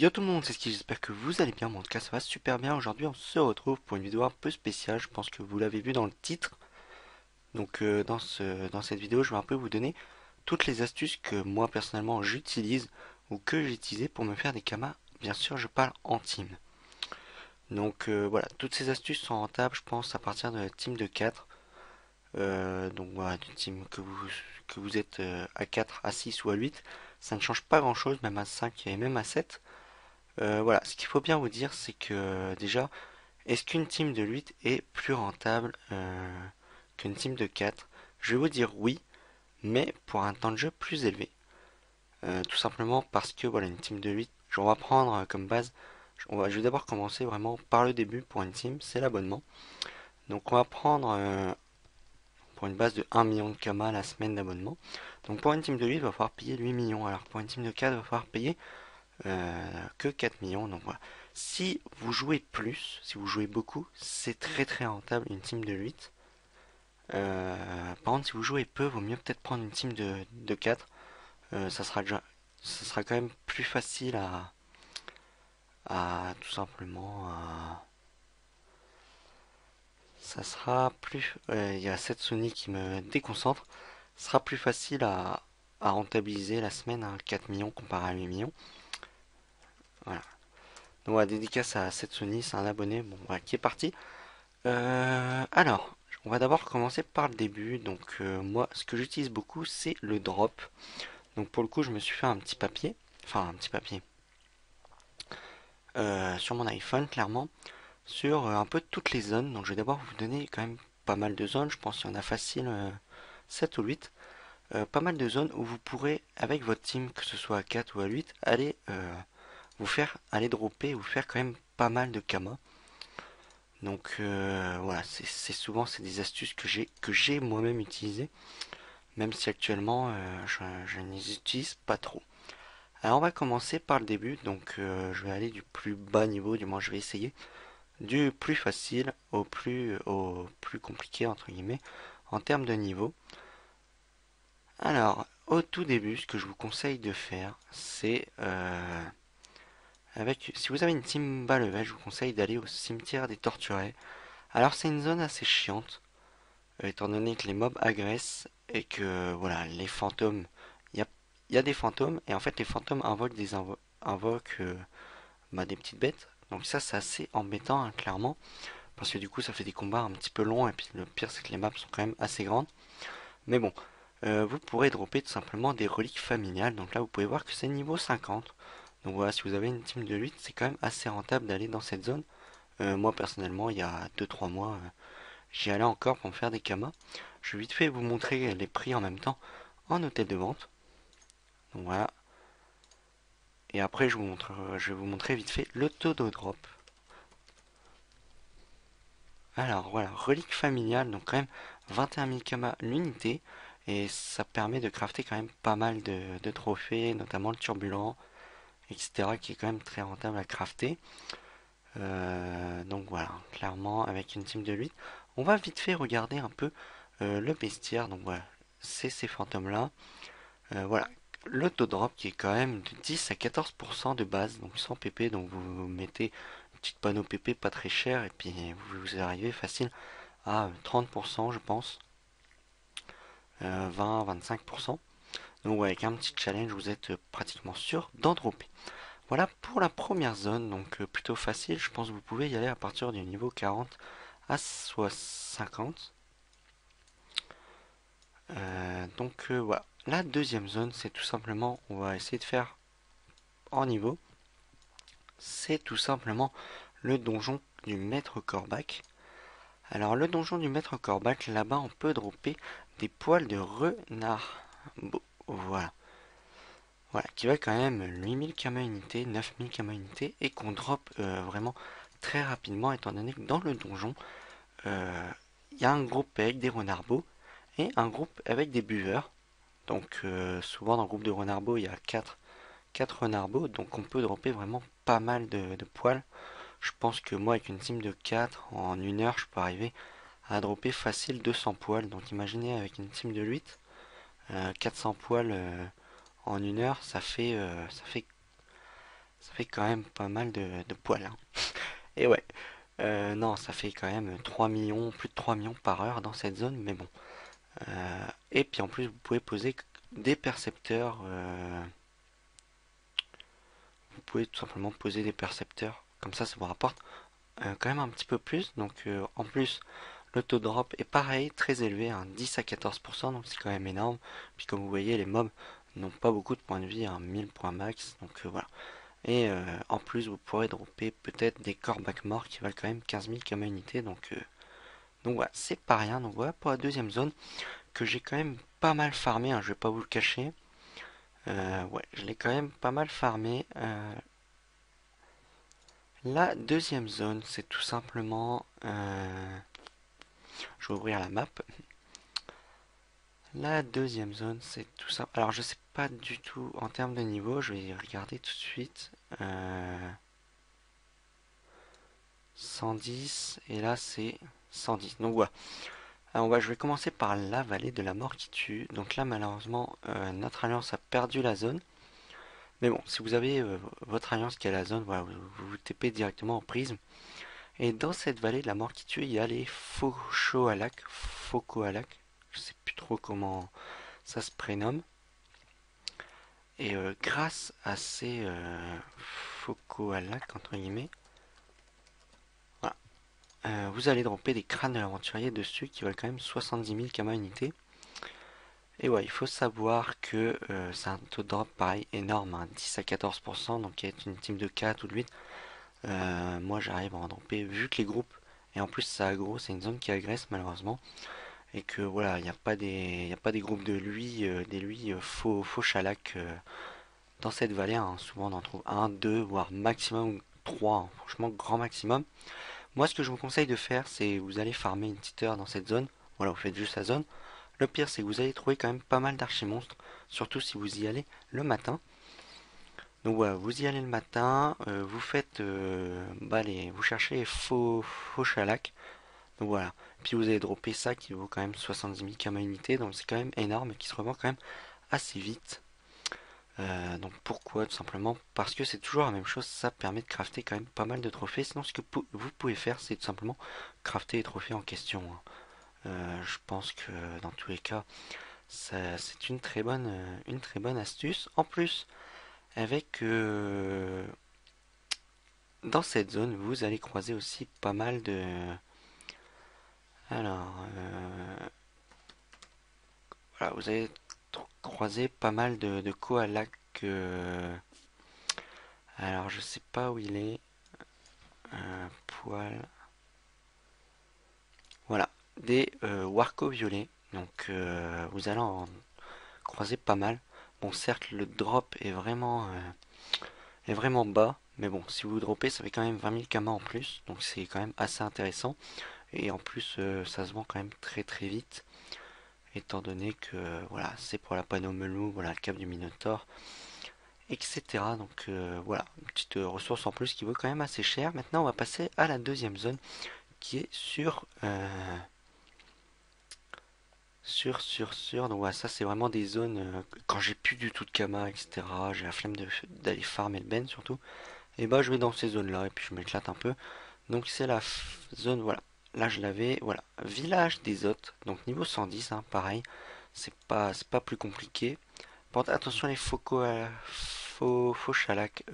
Yo tout le monde, c'est Ski, j'espère que vous allez bien, moi en tout cas ça va super bien. Aujourd'hui on se retrouve pour une vidéo un peu spéciale, je pense que vous l'avez vu dans le titre. Donc dans cette vidéo je vais un peu vous donner toutes les astuces que moi personnellement j'utilise ou que j'ai utilisées pour me faire des kamas. Bien sûr je parle en team. Donc voilà, toutes ces astuces sont rentables je pense à partir de la team de 4. Donc voilà, d'une team que vous êtes à 4, à 6 ou à 8. Ça ne change pas grand chose, même à 5 et même à 7. Voilà, ce qu'il faut bien vous dire, c'est que déjà, est-ce qu'une team de 8 est plus rentable qu'une team de 4? Je vais vous dire oui, mais pour un temps de jeu plus élevé. Tout simplement parce que voilà, une team de 8, on va prendre comme base, je vais d'abord commencer vraiment par le début pour une team, c'est l'abonnement. Donc on va prendre pour une base de 1 million de Kama la semaine d'abonnement. Donc pour une team de 8, il va falloir payer 8 millions, alors pour une team de 4, il va falloir payer que 4 millions. Donc voilà. Si vous jouez plus, si vous jouez beaucoup, c'est très très rentable une team de 8. Par contre, si vous jouez peu, vaut mieux peut-être prendre une team de 4. Ça sera quand même plus facile à tout simplement. Ça sera plus. Il y a cette Sony qui me déconcentre. Ce sera plus facile à rentabiliser la semaine à 4 millions comparé à 8 millions. Voilà. Donc voilà, dédicace à cette Sony, c'est un abonné bon, voilà, qui est parti. Alors, on va d'abord commencer par le début. Donc, moi, ce que j'utilise beaucoup, c'est le drop. Donc, pour le coup, je me suis fait un petit papier, enfin un petit papier, sur mon iPhone, clairement, sur un peu toutes les zones. Donc, je vais d'abord vous donner quand même pas mal de zones. Je pense qu'il y en a facile 7 ou 8. Pas mal de zones où vous pourrez, avec votre team, que ce soit à 4 ou à 8, aller vous faire, aller dropper, vous faire quand même pas mal de kamas. Donc voilà, c'est souvent c'est des astuces que j'ai moi-même utilisées, même si actuellement je ne les utilise pas trop. Alors on va commencer par le début, donc je vais aller du plus bas niveau, du moins je vais essayer, du plus facile au plus compliqué entre guillemets en termes de niveau. Alors au tout début, ce que je vous conseille de faire, c'est si vous avez une team bas level, je vous conseille d'aller au cimetière des torturés. Alors c'est une zone assez chiante étant donné que les mobs agressent et que voilà les fantômes, il y a, y a des fantômes et en fait les fantômes invoquent des petites bêtes. Donc ça c'est assez embêtant hein, clairement parce que du coup ça fait des combats un petit peu longs et puis le pire c'est que les maps sont quand même assez grandes. Mais bon, vous pourrez dropper tout simplement des reliques familiales. Donc là vous pouvez voir que c'est niveau 50. Donc voilà, si vous avez une team de 8, c'est quand même assez rentable d'aller dans cette zone. Moi personnellement, il y a 2-3 mois, j'y allais encore pour me faire des kamas. Je vais vite fait vous montrer les prix en même temps en hôtel de vente. Donc voilà. Et après, je vais vous montrer vite fait le taux de drop. Alors voilà, relique familiale, donc quand même 21 000 kamas l'unité. Et ça permet de crafter quand même pas mal de trophées, notamment le turbulent, etc. qui est quand même très rentable à crafter. Donc voilà, clairement avec une team de 8. On va vite fait regarder un peu le bestiaire. Donc voilà, c'est ces fantômes là. Voilà, l'autodrop qui est quand même de 10 à 14% de base, donc sans PP, donc vous mettez une petite panneau PP pas très cher et puis vous arrivez facile à 30% je pense, 20-25%. Donc ouais, avec un petit challenge vous êtes pratiquement sûr d'en dropper. Voilà pour la première zone, donc plutôt facile, je pense que vous pouvez y aller à partir du niveau 40 à soit 50. Donc voilà, la deuxième zone c'est tout simplement, on va essayer de faire en niveau. C'est tout simplement le donjon du maître Corbac. Alors le donjon du maître Corbac, là-bas on peut dropper des poils de renard. Voilà. Voilà, qui va quand même 8000 kama unité, 9000 kama unité et qu'on drop vraiment très rapidement étant donné que dans le donjon, il y a un groupe avec des renards-beaux et un groupe avec des buveurs. Donc souvent dans le groupe de renards-beaux, il y a 4 renards-beaux, donc on peut dropper vraiment pas mal de poils. Je pense que moi, avec une team de 4 en 1 heure, je peux arriver à dropper facile 200 poils. Donc imaginez avec une team de 8, 400 poils en 1 heure, Ça fait quand même pas mal de poils, hein. Et ouais, non, ça fait quand même 3 millions, plus de 3 millions par heure dans cette zone, mais bon. Et puis en plus, vous pouvez poser des percepteurs. Vous pouvez tout simplement poser des percepteurs. Comme ça vous rapporte quand même un petit peu plus. Donc en plus, le taux de drop est pareil, très élevé, hein, 10 à 14%, donc c'est quand même énorme. Puis comme vous voyez, les mobs n'ont pas beaucoup de points de vie, hein, 1000 points max. Donc voilà. Et en plus, vous pourrez dropper peut-être des corps backmore qui valent quand même 15 000 comme unité. Donc voilà, c'est pas rien. Donc voilà pour la deuxième zone que j'ai quand même pas mal farmé, hein, je vais pas vous le cacher. Ouais, je l'ai quand même pas mal farmé. La deuxième zone, c'est tout simplement... je vais ouvrir la map. La deuxième zone, c'est tout ça. Alors, je sais pas du tout en termes de niveau. Je vais regarder tout de suite. 110 et là c'est 110. Donc voilà. Alors, je vais commencer par la vallée de la mort qui tue. Donc là, malheureusement, notre alliance a perdu la zone. Mais bon, si vous avez votre alliance qui a la zone, voilà, vous TP directement en prisme. Et dans cette vallée de la mort qui tue, il y a les Focoalak. Je sais plus trop comment ça se prénomme. Et grâce à ces Focoalak, entre guillemets, voilà, vous allez dropper des crânes de l'aventurier dessus qui valent quand même 70 000 kama unité. Et ouais, il faut savoir que c'est un taux de drop pareil énorme, hein, 10 à 14%, donc il y a une team de 4 ou de 8. Moi j'arrive à en dropper vu que les groupes, et en plus ça aggro, c'est une zone qui agresse malheureusement, et que voilà, il y a pas des groupes de lui, des lui faux chalac dans cette vallée, hein. Souvent on en trouve un, deux, voire maximum 3, hein. Franchement grand maximum. Moi ce que je vous conseille de faire, c'est vous allez farmer une petite heure dans cette zone, voilà, vous faites juste la zone. Le pire c'est que vous allez trouver quand même pas mal d'archimonstres, surtout si vous y allez le matin. Donc voilà, vous y allez le matin, vous faites, vous cherchez les faux chalacs. Donc voilà, puis vous allez dropper ça qui vaut quand même 70 000 kama unité, donc c'est quand même énorme et qui se revend quand même assez vite. Donc pourquoi? Tout simplement parce que c'est toujours la même chose, ça permet de crafter quand même pas mal de trophées. Sinon ce que vous pouvez faire c'est tout simplement crafter les trophées en question, hein. Je pense que dans tous les cas c'est une très bonne astuce. En plus avec dans cette zone vous allez croiser aussi pas mal de... Alors voilà, vous allez croiser pas mal de koalas. Alors je sais pas où il est. Poil. Voilà, des warcos violets. Donc vous allez en croiser pas mal. Bon, certes, le drop est vraiment bas. Mais bon, si vous droppez, ça fait quand même 20 000 kamas en plus. Donc c'est quand même assez intéressant. Et en plus, ça se vend quand même très très vite. Étant donné que voilà, c'est pour la Panomelou, voilà, le cap du Minotaur, etc. Donc voilà, une petite ressource en plus qui vaut quand même assez cher. Maintenant, on va passer à la deuxième zone qui est sur. Donc voilà, ça c'est vraiment des zones quand j'ai plus du tout de Kama, etc. J'ai la flemme d'aller farmer le Ben surtout. Et bah je vais dans ces zones-là et puis je m'éclate un peu. Donc c'est la zone, voilà. Là je l'avais, voilà. Village des hôtes, donc niveau 110, hein, pareil. C'est pas plus compliqué. Porte attention les faux chalac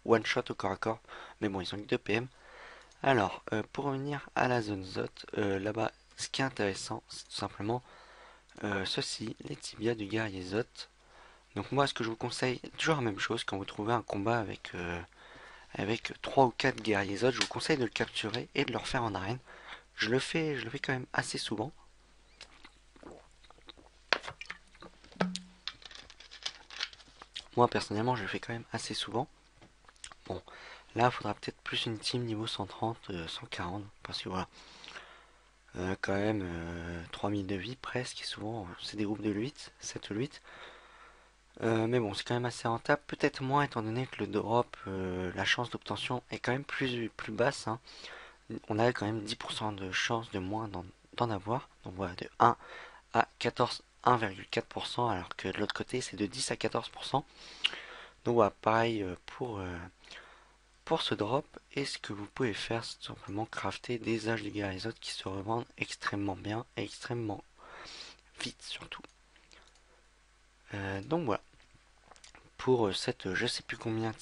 one shot au corps à corps. Mais bon, ils ont que 2 PM. Alors, pour revenir à la zone ZOT, là-bas, ce qui est intéressant, c'est tout simplement ceci, les tibias du guerrier ZOT. Donc moi, ce que je vous conseille, toujours la même chose, quand vous trouvez un combat avec 3 ou 4 guerriers ZOT, je vous conseille de le capturer et de le refaire en arène. Je le fais quand même assez souvent. Moi, personnellement, je le fais quand même assez souvent. Bon, là, il faudra peut-être plus une team niveau 130, 140, parce que voilà, quand même 3000 de vie presque, et souvent c'est des groupes de 8, 7 ou 8. Mais bon, c'est quand même assez rentable, peut-être moins étant donné que le drop, la chance d'obtention est quand même plus basse, hein. On a quand même 10% de chance de moins d'en avoir, donc voilà, de 1 à 14, 1,4%, alors que de l'autre côté c'est de 10 à 14%. Donc voilà, pareil pour ce drop. Et ce que vous pouvez faire, c'est tout simplement crafter des âges du Garryzod qui se revendent extrêmement bien et extrêmement vite surtout. Donc voilà, pour cette je sais plus combienième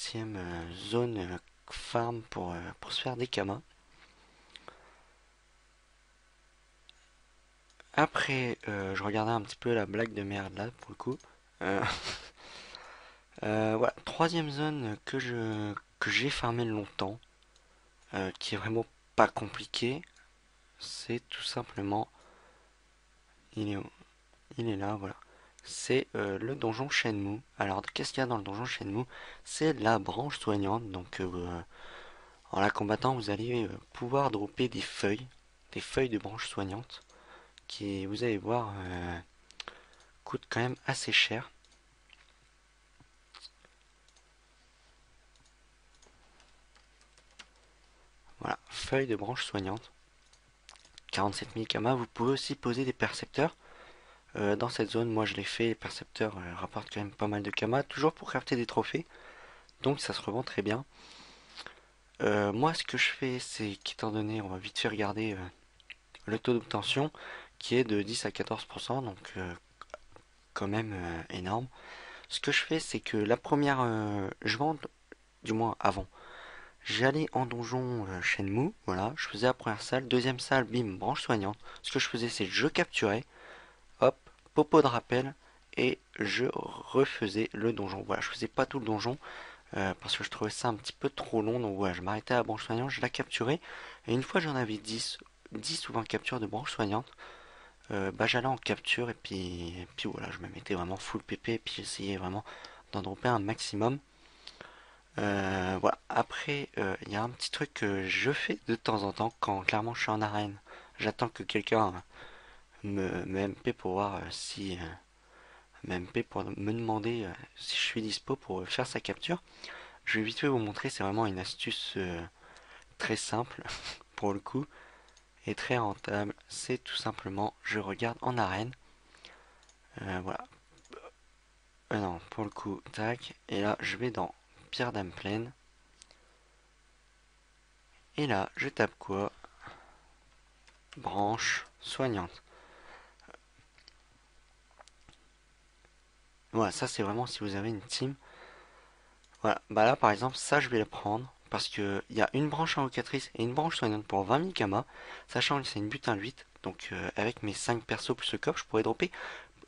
zone farm pour se faire des kamas. Après, je regardais un petit peu la blague de merde là pour le coup. Euh, voilà, troisième zone que j'ai farmé longtemps, qui est vraiment pas compliqué, c'est tout simplement, il est où? Il est là, voilà. C'est le donjon Shenmue. Alors, qu'est-ce qu'il y a dans le donjon Shenmue? C'est la branche soignante. Donc, en la combattant, vous allez pouvoir dropper des feuilles de branche soignante, qui, vous allez voir, coûtent quand même assez cher. Voilà, feuilles de branche soignante. 47 000 kamas. Vous pouvez aussi poser des percepteurs. Dans cette zone, moi je l'ai fait, les percepteurs rapportent quand même pas mal de kamas, toujours pour crafter des trophées. Donc ça se revend très bien. Moi ce que je fais, c'est qu'étant donné, on va vite fait regarder le taux d'obtention, qui est de 10 à 14%, donc quand même énorme. Ce que je fais, c'est que la première, je vends, du moins avant, j'allais en donjon Shenmue, voilà, je faisais la première salle, deuxième salle, bim, branche soignante. Ce que je faisais, c'est que je capturais, hop, popo de rappel, et je refaisais le donjon. Voilà, je faisais pas tout le donjon, parce que je trouvais ça un petit peu trop long, donc voilà, je m'arrêtais à la branche soignante, je la capturais, et une fois j'en avais 10 ou 20 captures de branche soignante, bah j'allais en capture, et puis voilà, je me mettais vraiment full PP, et puis j'essayais vraiment d'en dropper un maximum. Voilà. Après, il y a un petit truc que je fais de temps en temps quand clairement je suis en arène. J'attends que quelqu'un me MP pour voir si me MP pour me demander si je suis dispo pour faire sa capture. Je vais vite fait vous montrer, c'est vraiment une astuce très simple pour le coup et très rentable. C'est tout simplement, je regarde en arène. Voilà. Non, pour le coup, tac. Et là, je vais dans Pierre Dame Pleine. Et là, je tape quoi? Branche soignante. Voilà, ça c'est vraiment si vous avez une team. Voilà, bah là par exemple, ça je vais le prendre parce que il y a une branche invocatrice et une branche soignante pour 20 000 kamas, sachant que c'est une butin 8. Donc avec mes 5 persos plus le coffre, je pourrais dropper.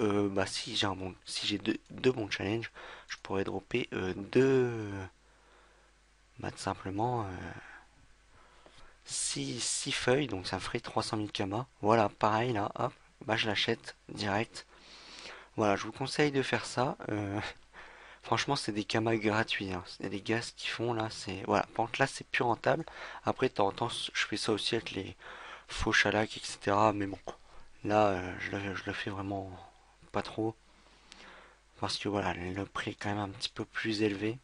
Bah si j'ai si j'ai deux bons challenges, je pourrais dropper deux. Bah tout simplement 6 feuilles, donc ça ferait 300 000 kamas. Voilà, pareil là, hop, bah je l'achète direct. Voilà, je vous conseille de faire ça. Franchement, c'est des kamas gratuits, hein. C'est des gars ce qu'ils font là, c'est voilà. Par contre là, c'est plus rentable. Après, de temps en temps, je fais ça aussi avec les faux chalacs, etc. Mais bon, là, je le fais vraiment pas trop parce que voilà, le prix est quand même un petit peu plus élevé.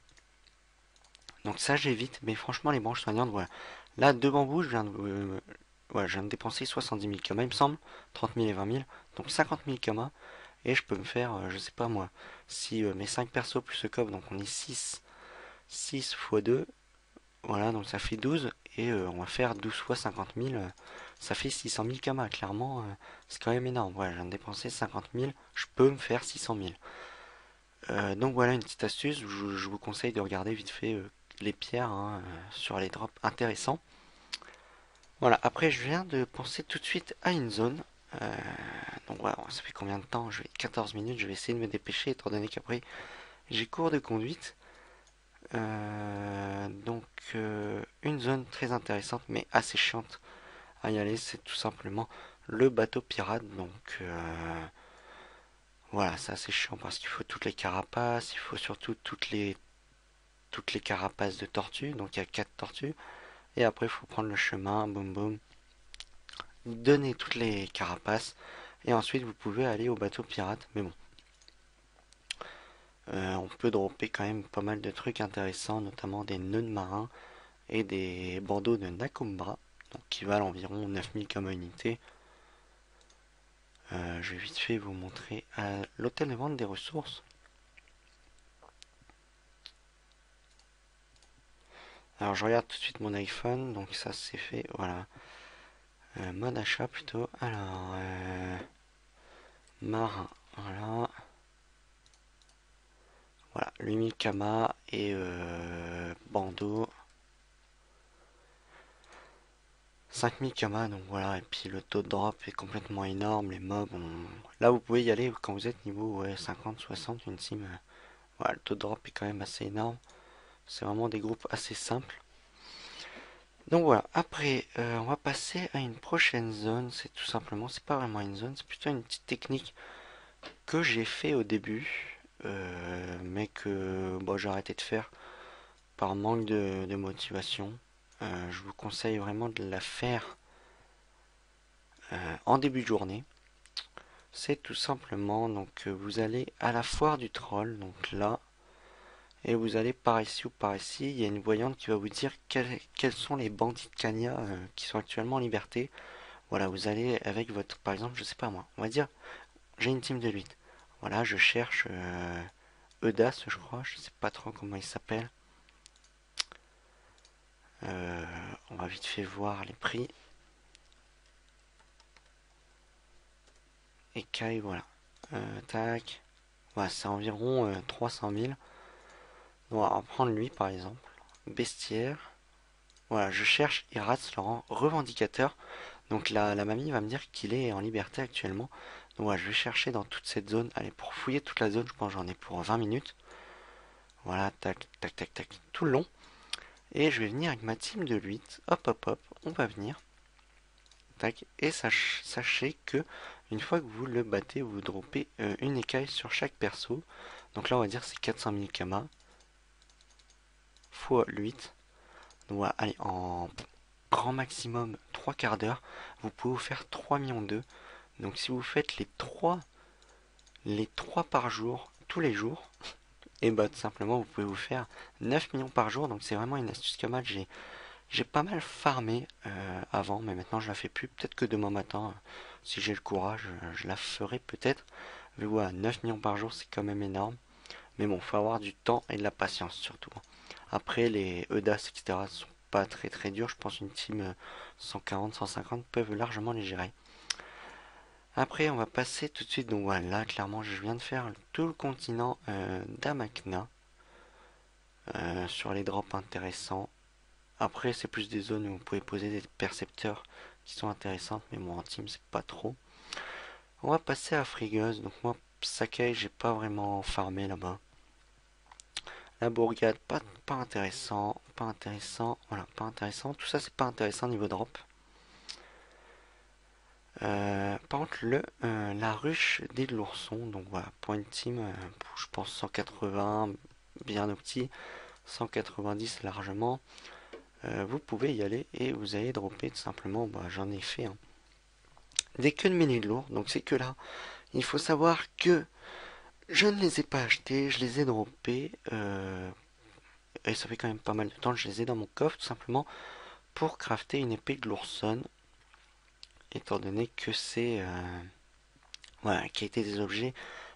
Donc ça, j'évite. Mais franchement, les branches soignantes, voilà. Là, deux bambous, voilà, je viens de dépenser 70 000 kamas, il me semble, 30 000 et 20 000, donc 50 000 kamas. Et je peux me faire, je sais pas moi, si mes 5 persos plus le coffre, donc on est 6 fois 2, voilà, donc ça fait 12, et on va faire 12 fois 50 000, ça fait 600 000 kamas, clairement, c'est quand même énorme. Voilà, je viens de dépenser 50 000, je peux me faire 600 000. Donc voilà une petite astuce, je vous conseille de regarder vite fait les pierres hein, sur les drops intéressants. Voilà, après je viens de penser tout de suite à une zone. Euh, donc voilà, ça fait combien de temps? Je vais 14 minutes, je vais essayer de me dépêcher étant donné qu'après j'ai cours de conduite. Donc une zone très intéressante mais assez chiante à y aller, c'est tout simplement le bateau pirate. Donc voilà, c'est assez chiant parce qu'il faut toutes les carapaces, il faut surtout toutes les carapaces de tortues. Donc il y a 4 tortues. Et après il faut prendre le chemin, boum boum, donner toutes les carapaces. Et ensuite vous pouvez aller au bateau pirate. Mais bon, on peut dropper quand même pas mal de trucs intéressants, notamment des nœuds de marins et des bandeaux de Nakumbra, donc qui valent environ 9000 comme unité. Je vais vite fait vous montrer l'hôtel de vente des ressources. Alors je regarde tout de suite mon iPhone, donc ça c'est fait, voilà. Mode achat plutôt. Alors, marin, voilà. Voilà, 8000 kama et bandeau 5000 kama, donc voilà. Et puis le taux de drop est complètement énorme. Les mobs, là vous pouvez y aller quand vous êtes niveau ouais, 50, 60, une team. Voilà, le taux de drop est quand même assez énorme. C'est vraiment des groupes assez simples. Donc voilà, après on va passer à une prochaine zone. C'est tout simplement, c'est pas vraiment une zone, c'est plutôt une petite technique que j'ai fait au début, mais que bon, j'ai arrêté de faire par manque de motivation. Je vous conseille vraiment de la faire en début de journée. C'est tout simplement, donc vous allez à la foire du troll, donc là, et vous allez par ici ou par ici. Il y a une voyante qui va vous dire quels sont les bandits de Kanya qui sont actuellement en liberté. Voilà, vous allez avec votre, par exemple, je sais pas moi, on va dire, j'ai une team de 8. Voilà, je cherche Eudas, je crois, je sais pas trop comment il s'appelle. On va vite fait voir les prix. Et Kai, voilà. Tac. Voilà, c'est environ 300 000. On va en prendre lui par exemple. Bestiaire. Voilà, je cherche Iratz, le rang revendicateur. Donc la mamie va me dire qu'il est en liberté actuellement. Donc voilà, je vais chercher dans toute cette zone. Allez, pour fouiller toute la zone, je pense que j'en ai pour 20 minutes. Voilà, tac, tac, tac, tac, tout le long. Et je vais venir avec ma team de 8. Hop, hop, hop, on va venir. Tac, et sachez que une fois que vous le battez, vous droppez une écaille sur chaque perso. Donc là, on va dire c'est 400 000 kama fois 8. Donc voilà, allez, en grand maximum 3 quarts d'heure, vous pouvez vous faire 3 millions d'œufs. Donc si vous faites les 3 par jour, tous les jours, et bah tout simplement vous pouvez vous faire 9 millions par jour. Donc c'est vraiment une astuce que mal. J'ai pas mal farmé avant, mais maintenant je la fais plus. Peut-être que demain matin, si j'ai le courage, je la ferai peut-être. Mais voilà, 9 millions par jour, c'est quand même énorme. Mais bon, faut avoir du temps et de la patience surtout. Après, les EDAS, etc. sont pas très très durs. Je pense une team 140, 150 peuvent largement les gérer. Après, on va passer tout de suite. Donc voilà, là, clairement, je viens de faire tout le continent d'Amakna sur les drops intéressants. Après, c'est plus des zones où vous pouvez poser des percepteurs qui sont intéressantes, mais moi en team, c'est pas trop. On va passer à Frigueuse. Donc moi, Sakai, j'ai pas vraiment farmé là-bas. La bourgade, pas intéressant, pas intéressant, voilà, pas intéressant. Tout ça, c'est pas intéressant niveau drop. Par contre, la ruche des l'ourson, donc voilà, pour une team, je pense 180, bien opti, 190 largement. Vous pouvez y aller et vous allez dropper tout simplement, bah, j'en ai fait hein, des queues de mêlée de lourd, donc c'est que là, il faut savoir que je ne les ai pas achetés, je les ai droppés, et ça fait quand même pas mal de temps que je les ai dans mon coffre, tout simplement pour crafter une épée de l'oursonne, étant donné que c'est voilà, la qualité des objets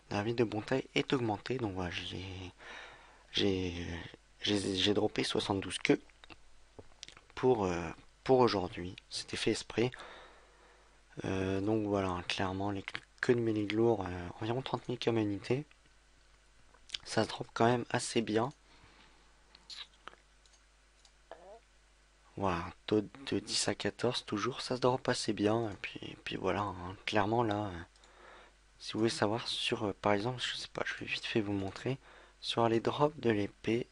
dans la ville de Bontail est augmentée, donc voilà, j'ai j'ai droppé 72 queues pour, pour aujourd'hui, c'était fait esprit. Donc voilà, clairement, les queues de mêlée de lourd, environ 30 000 comme unité. Ça se drop quand même assez bien. Voilà, taux de 10 à 14 toujours, ça se drop assez bien. Et puis voilà, hein, clairement là, si vous voulez savoir sur, par exemple, je sais pas, je vais vite fait vous montrer, sur les drops de l'épée,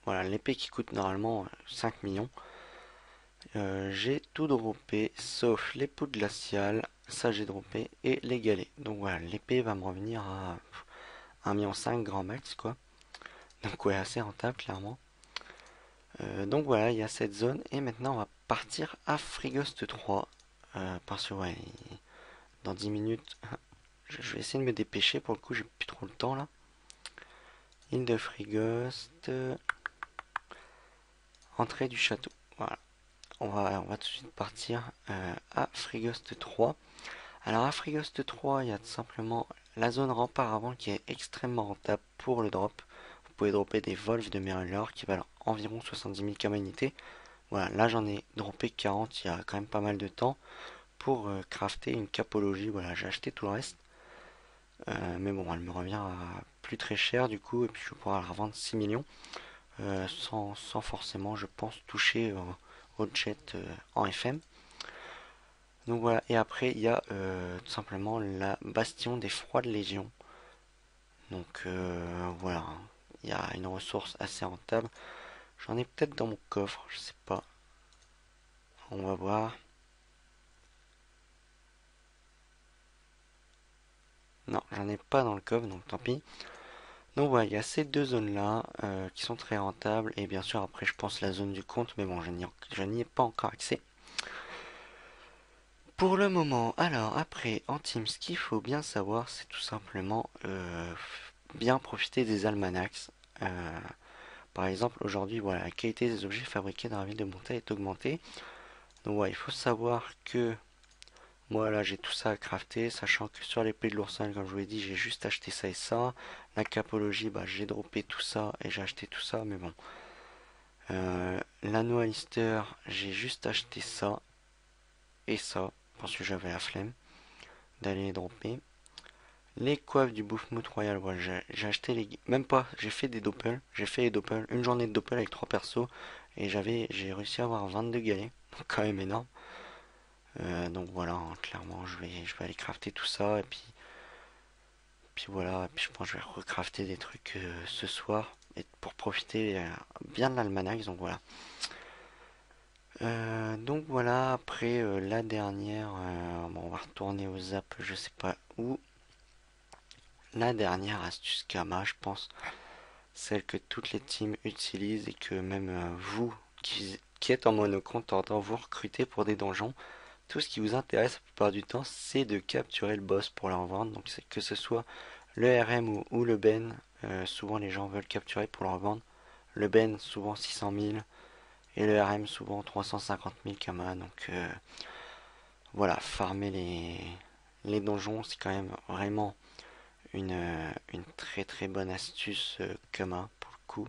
voilà, l'épée qui coûte normalement 5 millions, j'ai tout droppé sauf les poudres glaciales, ça j'ai droppé, et les galets. Donc voilà, l'épée va me revenir à 1,5 million grand max quoi. Donc ouais, assez rentable clairement. Donc voilà, il y a cette zone. Et maintenant, on va partir à Frigost 3. Parce que ouais, dans 10 minutes, je vais essayer de me dépêcher. Pour le coup, j'ai plus trop le temps là. Île de Frigost. Entrée du château. Voilà. On va tout de suite partir à Frigost 3. Alors à Frigost 3, il y a tout simplement la zone rempart avant qui est extrêmement rentable pour le drop. Vous vous pouvez dropper des Volves de Merlor qui valent environ 70 000 kama unité. Voilà, là j'en ai droppé 40 il y a quand même pas mal de temps pour crafter une capologie. Voilà, j'ai acheté tout le reste. Mais bon, elle me revient à plus très cher du coup, et puis je vais pouvoir la revendre 6 millions sans forcément, je pense, toucher au jet en FM. Donc voilà, et après il y a tout simplement la Bastion des Froides Légions. Donc voilà, il y a une ressource assez rentable. J'en ai peut-être dans mon coffre, je sais pas. On va voir. Non, j'en ai pas dans le coffre, donc tant pis. Donc voilà, il y a ces deux zones-là qui sont très rentables. Et bien sûr, après, je pense la zone du compte, mais bon, je n'y ai pas encore accès. Pour le moment, alors après, en team, ce qu'il faut bien savoir, c'est tout simplement bien profiter des almanachs. Euh, Par exemple, aujourd'hui, voilà, la qualité des objets fabriqués dans la ville de Montaï est augmentée. Donc voilà, il faut savoir que moi là j'ai tout ça à crafter, sachant que sur l'épée de l'oursin, comme je vous l'ai dit, j'ai juste acheté ça et ça. La capologie, bah j'ai droppé tout ça et j'ai acheté tout ça, mais bon. L'anneau Alistair, j'ai juste acheté ça et ça, parce que j'avais la flemme d'aller les dropper. Les coiffes du Bouffmout Royal, voilà, j'ai acheté les. Même pas, j'ai fait des doppels. J'ai fait les doppels, une journée de doppel avec 3 persos. Et j'ai réussi à avoir 22 galets. Donc quand même énorme. Donc voilà, hein, clairement, je vais aller crafter tout ça. Et puis voilà, et puis je pense que je vais recrafter des trucs ce soir. Et pour profiter bien de l'almanach, donc voilà. Donc voilà, après la dernière, bon, on va retourner aux zap, je sais pas où. La dernière astuce Kama, je pense, celle que toutes les teams utilisent et que même vous qui êtes en monocompte tendant vous recruter pour des donjons, tout ce qui vous intéresse la plupart du temps, c'est de capturer le boss pour le revendre. Donc que ce soit le RM ou le Ben, souvent les gens veulent capturer pour le revendre. Le Ben souvent 600 000 et le RM souvent 350 000 Kama. Donc voilà, farmer les donjons, c'est quand même vraiment une très très bonne astuce Kama pour le coup.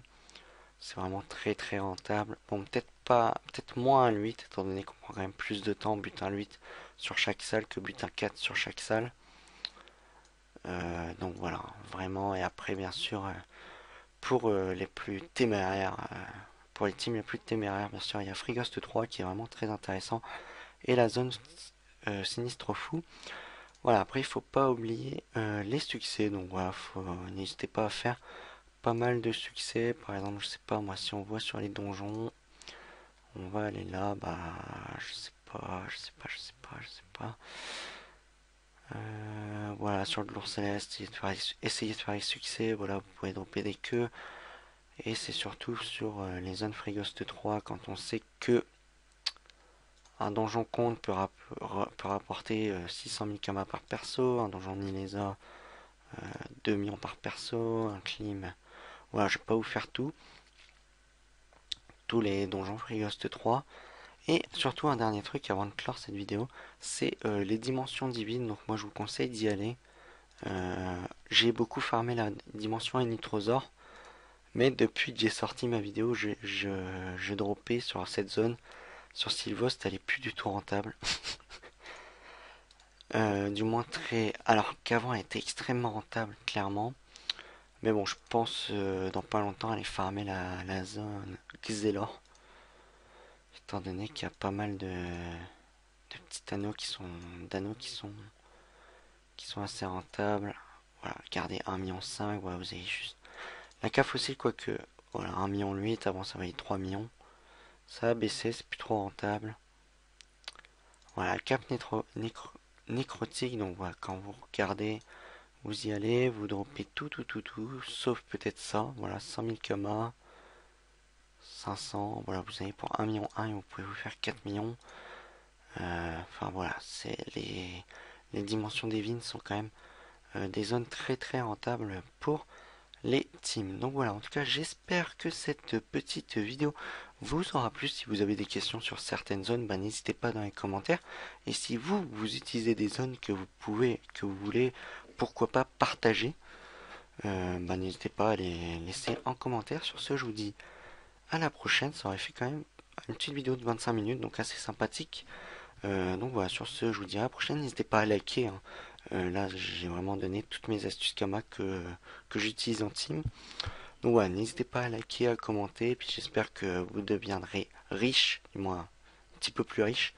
C'est vraiment très très rentable. Bon, peut-être pas, peut-être moins un 8, étant donné qu'on prend quand même plus de temps butin 8 sur chaque salle que butin 4 sur chaque salle. Donc voilà, vraiment. Et après, bien sûr, pour les plus téméraires, pour les teams les plus téméraires, bien sûr, il y a Frigost 3 qui est vraiment très intéressant. Et la zone Sinistre Fou. Voilà, après, il faut pas oublier les succès. Donc voilà, n'hésitez pas à faire pas mal de succès. Par exemple, je sais pas, moi, si on voit sur les donjons, on va aller là, bah, je sais pas, je sais pas, je sais pas, je sais pas. Voilà, sur de l'ours céleste, essayez de faire les succès. Voilà, vous pouvez dropper des queues. Et c'est surtout sur les zones Frigost 3, quand on sait que un donjon compte peut rapporter 600 000 kamas par perso, un donjon Nilesa 2 millions par perso, un clim. Voilà, je vais pas vous faire tous les donjons Frigost 3. Et surtout un dernier truc avant de clore cette vidéo, c'est les dimensions divines. Donc moi je vous conseille d'y aller. J'ai beaucoup farmé la dimension Enitrosaur, mais depuis que j'ai sorti ma vidéo, je droppais sur cette zone. Sur Sylvost, elle est plus du tout rentable. Du moins très. Alors qu'avant elle était extrêmement rentable, clairement. Mais bon, je pense dans pas longtemps aller farmer la zone Xelor. Étant donné qu'il y a pas mal de petits anneaux qui sont assez rentables. Voilà, gardez 1,5 million, voilà, vous avez juste. La CAF aussi, quoique, voilà, 1,8 million, avant ça valait 3 millions. Ça a baissé, c'est plus trop rentable. Voilà, le cap nécrotique, donc voilà, quand vous regardez, vous y allez, vous droppez tout, sauf peut-être ça, voilà, 100 000 kamas, 500, voilà, vous avez pour 1,1 million et vous pouvez vous faire 4 millions. Enfin voilà, les dimensions des vignes sont quand même des zones très très rentables pour les teams. Donc voilà, en tout cas, j'espère que cette petite vidéo vous aura plu. Si vous avez des questions sur certaines zones, bah, n'hésitez pas dans les commentaires. Et si vous utilisez des zones que vous voulez, pourquoi pas partager. N'hésitez pas à les laisser en commentaire. Sur ce, je vous dis à la prochaine. Ça aurait fait quand même une petite vidéo de 25 minutes, donc assez sympathique. Donc voilà, sur ce, je vous dis à la prochaine. N'hésitez pas à liker, hein. Là, j'ai vraiment donné toutes mes astuces Kama que j'utilise en team. Donc voilà, n'hésitez pas à liker, à commenter. Et puis j'espère que vous deviendrez riche, du moins un petit peu plus riche,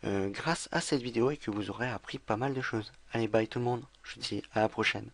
grâce à cette vidéo et que vous aurez appris pas mal de choses. Allez, bye tout le monde. Je vous dis à la prochaine.